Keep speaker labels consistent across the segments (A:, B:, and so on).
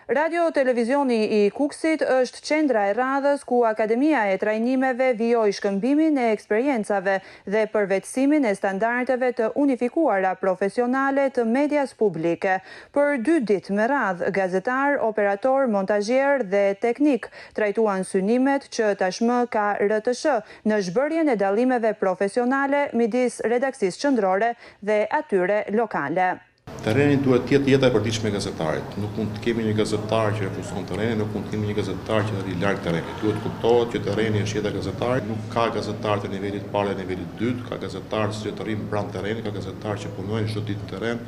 A: Radio Televizioni i Kukësit është qendra e radhës ku Akademia e Trajnimeve vijoi shkëmbimin e eksperiencave dhe përvetësimin e standardeve të unifikuara profesionale të medias publike. Për 2 ditë me radhë, gazetar, operator, montazhier dhe teknik trajtuan synimet që tashmë ka RTS në zhbërjen e dallimeve profesionale midis redaksisë qendrore dhe atyre lokale.
B: Terreni duhet të jetë jeta e përditshme e gazetarit. Nuk mund të kemi një gazetar që refuzon terrenin, nuk mund të kemi një gazetar që të larg terrenit. Duhet kuptohet që terreni është jeta e gazetarit, nuk ka gazetar të nivelit parë dhe nivelit dytë, ka gazetar që të rrinë pranë terrenit, ka gazetar që punojnë çdo ditë në terren,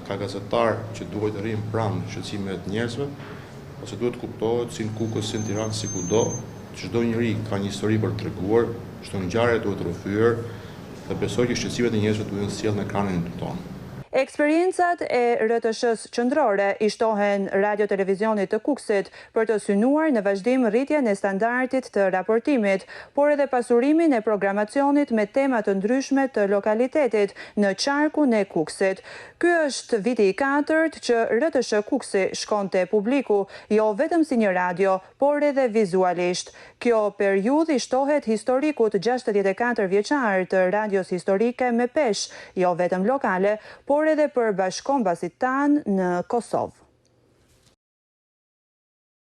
B: ka gazetar që duhet të rrinë pranë shqetësimeve të njerëzve, ose duhet kuptohet si në Kukës, si në Tiranë, si kudo, çdo njeri ka një histori për të treguar, çdo ngjarje duhet rrëfyer dhe besoj që shqetësimet e njerëzve duhen sjellë në ekranin tonë.
A: Eksperiencat e RTS-s qendrore i shtohen Radio Televizionit të Kukësit për të synuar në vazhdim rritjen e standardit të raportimit, por edhe pasurimin e programacionit me tema të ndryshme të lokalitetit në qarkun e Kukësit. Ky është viti i 4 që RTS Kukësi shkon te publiku, jo vetëm si një radio, por edhe vizualisht. Kjo periudhë i shtohet historikut 64 vjeçar të radios historike me peshë, jo vetëm lokale, por edhe për bashkombësit tanë në Kosovë.